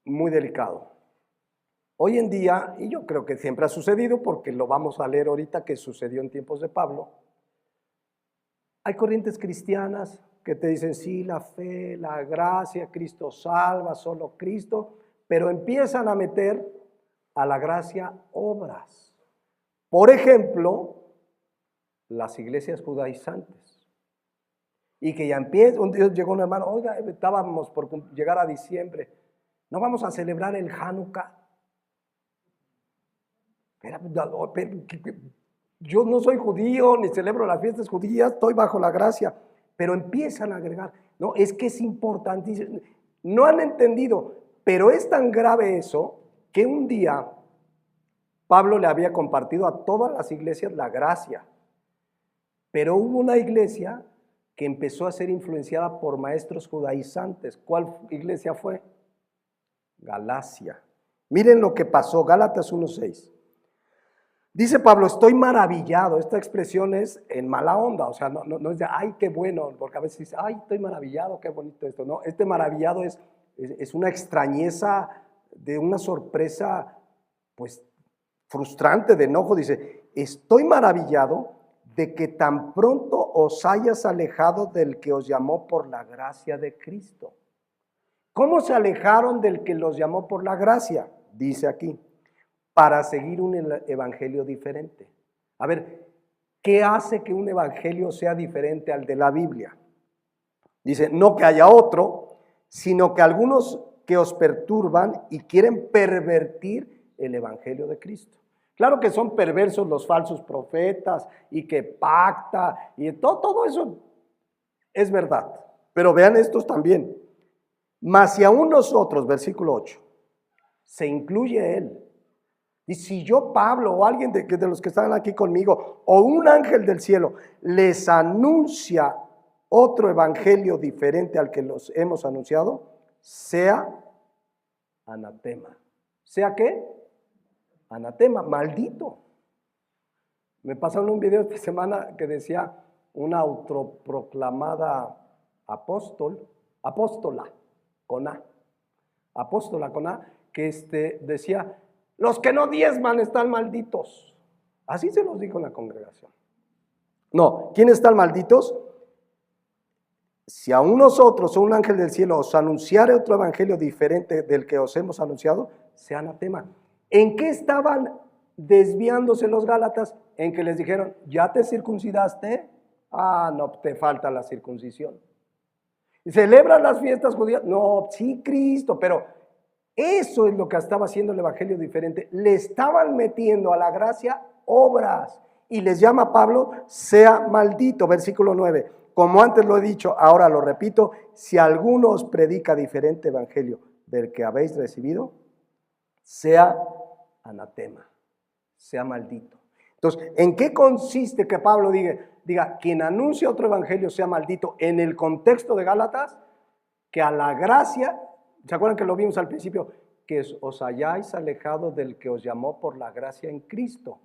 muy delicado. Hoy en día, y yo creo que siempre ha sucedido porque lo vamos a leer ahorita que sucedió en tiempos de Pablo, hay corrientes cristianas que te dicen, sí, la fe, la gracia, Cristo salva, solo Cristo, pero empiezan a meter a la gracia obras. Por ejemplo, las iglesias judaizantes. Y que ya empieza, un día llegó un hermano, oiga, estábamos por llegar a diciembre, ¿no vamos a celebrar el Hanukkah? Yo no soy judío, ni celebro las fiestas judías, estoy bajo la gracia. Pero empiezan a agregar, no, es que es importantísimo. No han entendido, pero es tan grave eso que un día Pablo le había compartido a todas las iglesias la gracia. Pero hubo una iglesia que empezó a ser influenciada por maestros judaizantes. ¿Cuál iglesia fue? Galacia. Miren lo que pasó, Gálatas 1:6. Dice Pablo, estoy maravillado. Esta expresión es en mala onda, o sea, no es de, ay, qué bueno, porque a veces dice, ay, estoy maravillado, qué bonito esto. No, este maravillado es una extrañeza, de una sorpresa, pues, frustrante, de enojo. Dice, estoy maravillado de que tan pronto os hayas alejado del que os llamó por la gracia de Cristo. ¿Cómo se alejaron del que los llamó por la gracia? Dice aquí, para seguir un evangelio diferente. A ver, ¿qué hace que un evangelio sea diferente al de la Biblia? Dice, no que haya otro, sino que algunos que os perturban y quieren pervertir el evangelio de Cristo. Claro que son perversos los falsos profetas y que pacta y todo eso es verdad. Pero vean estos también. Mas si aún nosotros, versículo 8, se incluye él. Y si yo, Pablo, o alguien de los que están aquí conmigo, o un ángel del cielo, les anuncia otro evangelio diferente al que los hemos anunciado, sea anatema. ¿Sea qué? Anatema, maldito. Me pasaron un video esta semana que decía una autoproclamada apóstola con A, que decía, los que no diezman están malditos. Así se los dijo en la congregación. No, ¿quiénes están malditos? Si aún nosotros o un ángel del cielo os anunciare otro evangelio diferente del que os hemos anunciado, sea anatema. ¿En qué estaban desviándose los gálatas? En que les dijeron, ¿ya te circuncidaste? Ah, no, te falta la circuncisión. ¿Celebran las fiestas judías? No, sí, Cristo, pero eso es lo que estaba haciendo el evangelio diferente. Le estaban metiendo a la gracia obras y les llama Pablo, sea maldito, versículo 9. Como antes lo he dicho, ahora lo repito, si alguno os predica diferente evangelio del que habéis recibido, sea anatema, sea maldito. Entonces, ¿en qué consiste que Pablo diga, quien anuncia otro evangelio sea maldito en el contexto de Gálatas? Que a la gracia, ¿se acuerdan que lo vimos al principio? Que os hayáis alejado del que os llamó por la gracia en Cristo.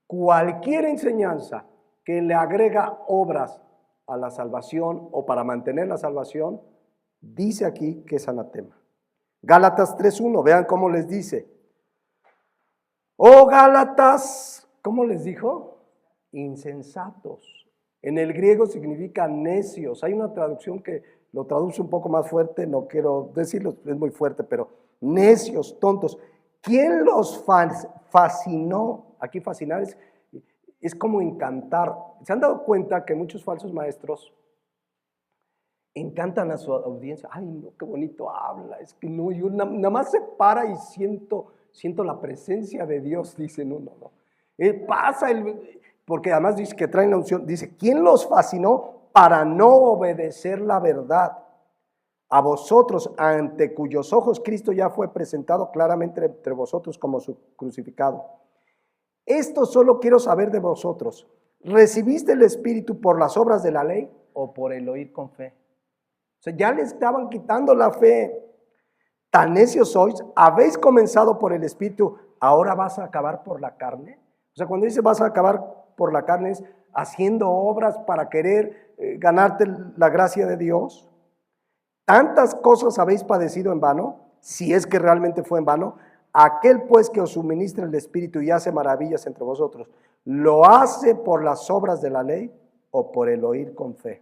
Cualquier enseñanza que le agrega obras a la salvación o para mantener la salvación, dice aquí que es anatema. Gálatas 3:1, vean cómo les dice. Oh Gálatas, ¿cómo les dijo? Insensatos. En el griego significa necios. Hay una traducción que lo traduce un poco más fuerte, no quiero decirlo, es muy fuerte, pero necios, tontos. ¿Quién los fascinó? Aquí fascinar es como encantar. ¿Se han dado cuenta que muchos falsos maestros encantan a su audiencia? Ay, no, qué bonito habla. Es que no, yo nada más se para y siento la presencia de Dios, dicen uno, ¿no? Porque además dice que traen la unción. Dice, ¿quién los fascinó? para no obedecer la verdad. A vosotros, ante cuyos ojos Cristo ya fue presentado claramente entre vosotros como su crucificado. Esto solo quiero saber de vosotros. ¿Recibiste el Espíritu por las obras de la ley o por el oír con fe? O sea, ya le estaban quitando la fe. Tan necios sois, habéis comenzado por el Espíritu, ahora vas a acabar por la carne. O sea, cuando dice vas a acabar por la carne es haciendo obras para querer ganarte la gracia de Dios. Tantas cosas habéis padecido en vano, si es que realmente fue en vano. Aquel pues que os suministra el Espíritu y hace maravillas entre vosotros, ¿lo hace por las obras de la ley o por el oír con fe?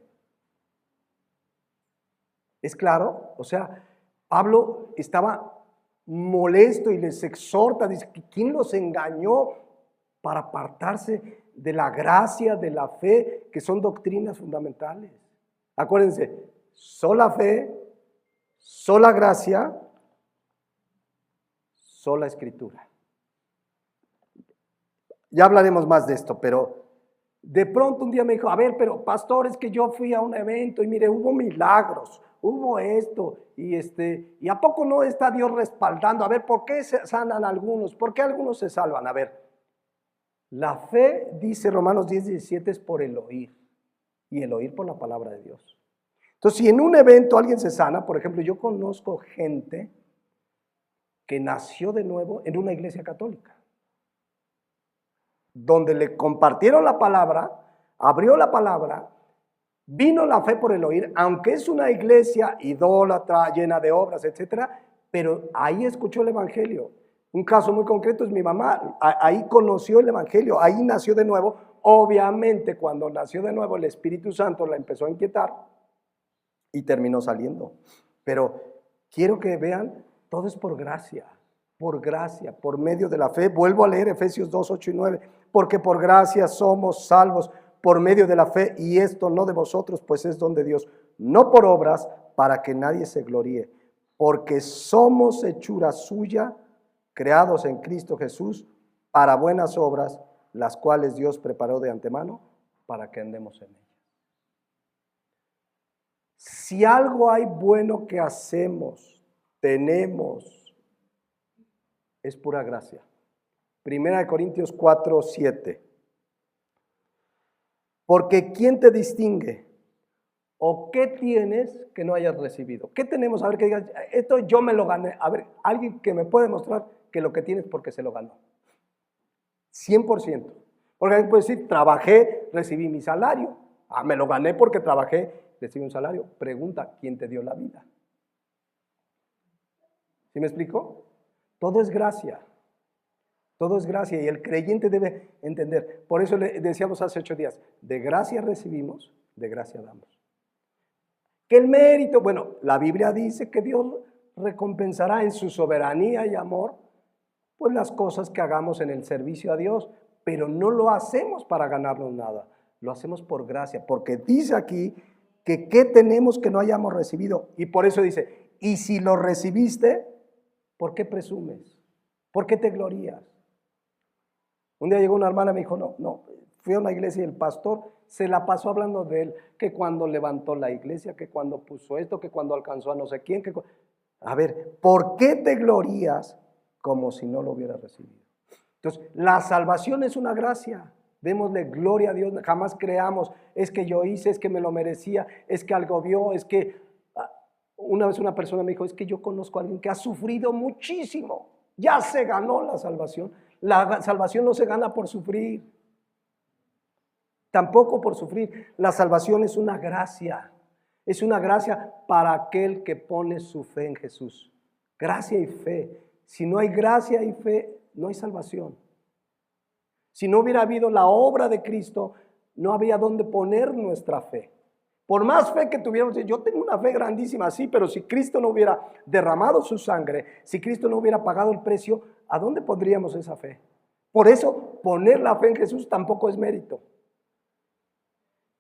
¿Es claro? O sea, Pablo estaba molesto y les exhorta, dice, ¿quién los engañó para apartarse de la gracia, de la fe, que son doctrinas fundamentales? Acuérdense, sola fe, sola gracia, sola escritura. Ya hablaremos más de esto, pero de pronto un día me dijo, a ver, pero pastor, es que yo fui a un evento y mire, hubo milagros, hubo esto, y ¿a poco no está Dios respaldando? A ver, ¿por qué se sanan algunos? ¿Por qué algunos se salvan? A ver, la fe, dice Romanos 10:17, es por el oír, y el oír por la palabra de Dios. Entonces, si en un evento alguien se sana, por ejemplo, yo conozco gente que nació de nuevo en una iglesia católica, donde le compartieron la palabra, abrió la palabra, vino la fe por el oír, aunque es una iglesia idólatra, llena de obras, etcétera, pero ahí escuchó el evangelio. Un caso muy concreto es mi mamá, ahí conoció el evangelio, ahí nació de nuevo. Obviamente, cuando nació de nuevo, el Espíritu Santo la empezó a inquietar y terminó saliendo. Pero quiero que vean, todo es por gracia, por medio de la fe. Vuelvo a leer Efesios 2:8 y 9, porque por gracia somos salvos por medio de la fe, y esto no de vosotros, pues es don de Dios, no por obras, para que nadie se gloríe, porque somos hechura suya, creados en Cristo Jesús, para buenas obras, las cuales Dios preparó de antemano para que andemos en ellas. Si algo hay bueno que hacemos, tenemos, es pura gracia. 1 Corintios 4:7. Porque ¿quién te distingue? ¿O qué tienes que no hayas recibido? ¿Qué tenemos? A ver, que digas, esto yo me lo gané. A ver, alguien que me puede mostrar que lo que tienes porque se lo ganó. 100%. Porque alguien puede decir, trabajé, recibí mi salario. Ah, me lo gané porque trabajé, recibí un salario. Pregunta, ¿quién te dio la vida? ¿Sí me explico? Todo es gracia. Todo es gracia y el creyente debe entender. Por eso le decíamos hace 8 días, de gracia recibimos, de gracia damos. Que el mérito, bueno, la Biblia dice que Dios recompensará en su soberanía y amor, pues las cosas que hagamos en el servicio a Dios, pero no lo hacemos para ganarnos nada, lo hacemos por gracia, porque dice aquí que ¿qué tenemos que no hayamos recibido? Y por eso dice, y si lo recibiste, ¿por qué presumes? ¿Por qué te glorías? Un día llegó una hermana y me dijo, no, fui a una iglesia y el pastor se la pasó hablando de él, que cuando levantó la iglesia, que cuando puso esto, que cuando alcanzó a no sé quién. A ver, ¿por qué te glorías como si no lo hubieras recibido? Entonces, la salvación es una gracia. Démosle gloria a Dios, jamás creamos, es que yo hice, es que me lo merecía, es que algo vio, es que... Una vez una persona me dijo, es que yo conozco a alguien que ha sufrido muchísimo, ya se ganó la salvación. La salvación no se gana por sufrir, tampoco por sufrir. La salvación es una gracia para aquel que pone su fe en Jesús. Gracia y fe. Si no hay gracia y fe, no hay salvación. Si no hubiera habido la obra de Cristo, no había dónde poner nuestra fe. Por más fe que tuviéramos, yo tengo una fe grandísima, sí, pero si Cristo no hubiera derramado su sangre, si Cristo no hubiera pagado el precio, ¿a dónde pondríamos esa fe? Por eso, poner la fe en Jesús tampoco es mérito.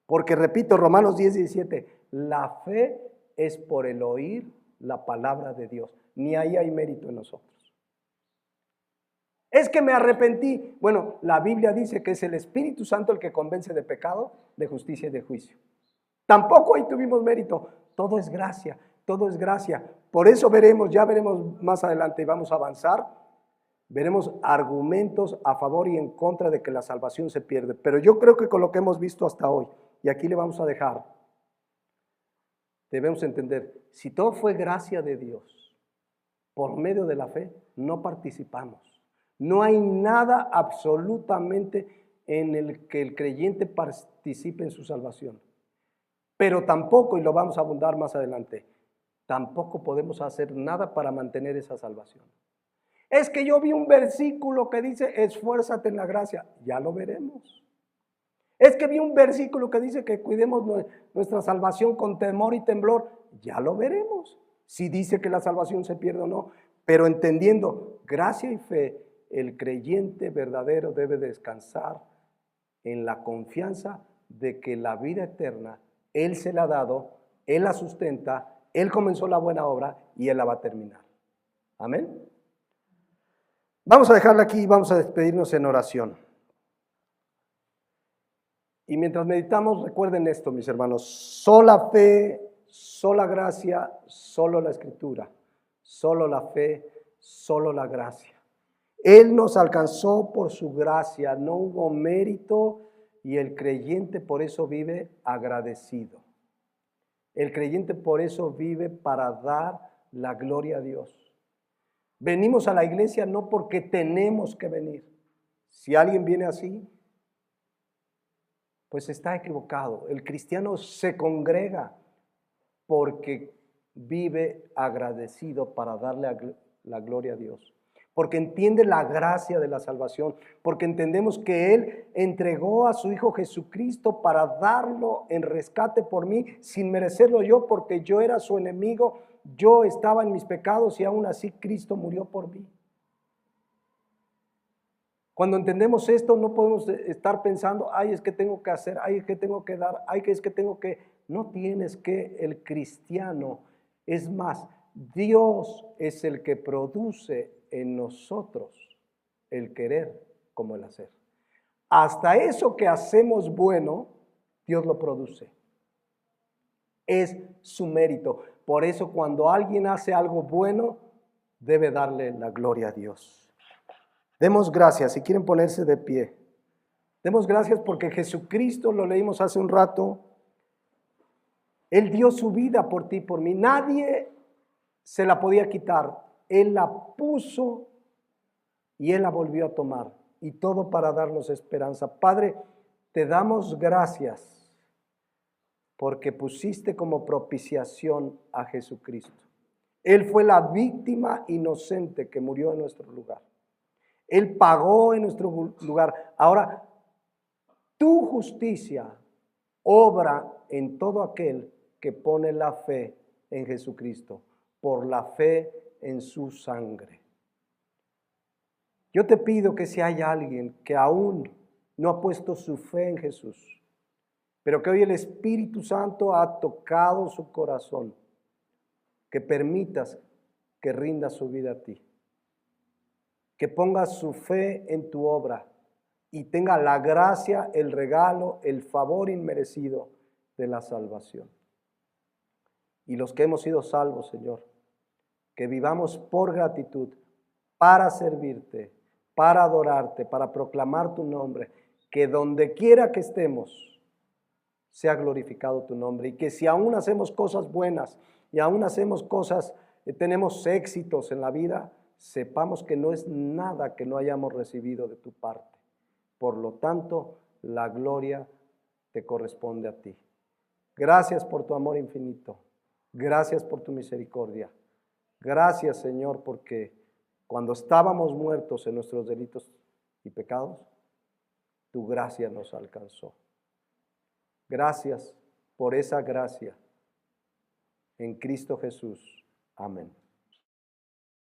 Porque, repito, Romanos 10:17, la fe es por el oír la palabra de Dios. Ni ahí hay mérito en nosotros. Es que me arrepentí. Bueno, la Biblia dice que es el Espíritu Santo el que convence de pecado, de justicia y de juicio. Tampoco ahí tuvimos mérito. Todo es gracia, todo es gracia. Por eso ya veremos más adelante y vamos a avanzar. Veremos argumentos a favor y en contra de que la salvación se pierde. Pero yo creo que con lo que hemos visto hasta hoy, y aquí le vamos a dejar, debemos entender, si todo fue gracia de Dios, por medio de la fe, no participamos. No hay nada absolutamente en el que el creyente participe en su salvación. Pero tampoco, y lo vamos a abundar más adelante, tampoco podemos hacer nada para mantener esa salvación. Es que yo vi un versículo que dice, esfuérzate en la gracia. Ya lo veremos. Es que vi un versículo que dice que cuidemos nuestra salvación con temor y temblor. Ya lo veremos. Si dice que la salvación se pierde o no. Pero entendiendo gracia y fe, el creyente verdadero debe descansar en la confianza de que la vida eterna, Él se la ha dado, Él la sustenta, Él comenzó la buena obra y Él la va a terminar. Amén. Vamos a dejarla aquí y vamos a despedirnos en oración. Y mientras meditamos, recuerden esto, mis hermanos, sola fe, sola gracia, solo la Escritura, solo la fe, solo la gracia. Él nos alcanzó por su gracia, no hubo mérito y el creyente por eso vive agradecido. El creyente por eso vive para dar la gloria a Dios. Venimos a la iglesia no porque tenemos que venir. Si alguien viene así, pues está equivocado. El cristiano se congrega porque vive agradecido para darle la gloria a Dios. Porque entiende la gracia de la salvación, porque entendemos que Él entregó a su Hijo Jesucristo para darlo en rescate por mí, sin merecerlo yo, porque yo era su enemigo, yo estaba en mis pecados y aún así Cristo murió por mí. Cuando entendemos esto, no podemos estar pensando, ay, es que tengo que hacer, ay, es que tengo que dar, ay, es que tengo que... No tienes que, el cristiano, es más, Dios es el que produce en nosotros el querer como el hacer. Hasta eso que hacemos bueno, Dios lo produce. Es su mérito. Por eso cuando alguien hace algo bueno, debe darle la gloria a Dios. Demos gracias, si quieren ponerse de pie. Demos gracias porque Jesucristo, lo leímos hace un rato, Él dio su vida por ti y por mí. Nadie se la podía quitar. Él la puso y Él la volvió a tomar. Y todo para darnos esperanza. Padre, te damos gracias porque pusiste como propiciación a Jesucristo. Él fue la víctima inocente que murió en nuestro lugar. Él pagó en nuestro lugar. Ahora, tu justicia obra en todo aquel que pone la fe en Jesucristo, por la fe en su sangre. Yo te pido que si hay alguien que aún no ha puesto su fe en Jesús, pero que hoy el Espíritu Santo ha tocado su corazón, que permitas que rinda su vida a ti. Que ponga su fe en tu obra y tenga la gracia, el regalo, el favor inmerecido de la salvación. Y los que hemos sido salvos, Señor, que vivamos por gratitud, para servirte, para adorarte, para proclamar tu nombre, que donde quiera que estemos, sea glorificado tu nombre. Y que si aún hacemos cosas buenas y aún hacemos cosas, tenemos éxitos en la vida, sepamos que no es nada que no hayamos recibido de tu parte. Por lo tanto, la gloria te corresponde a ti. Gracias por tu amor infinito. Gracias por tu misericordia. Gracias, Señor, porque cuando estábamos muertos en nuestros delitos y pecados, tu gracia nos alcanzó. Gracias por esa gracia en Cristo Jesús. Amén.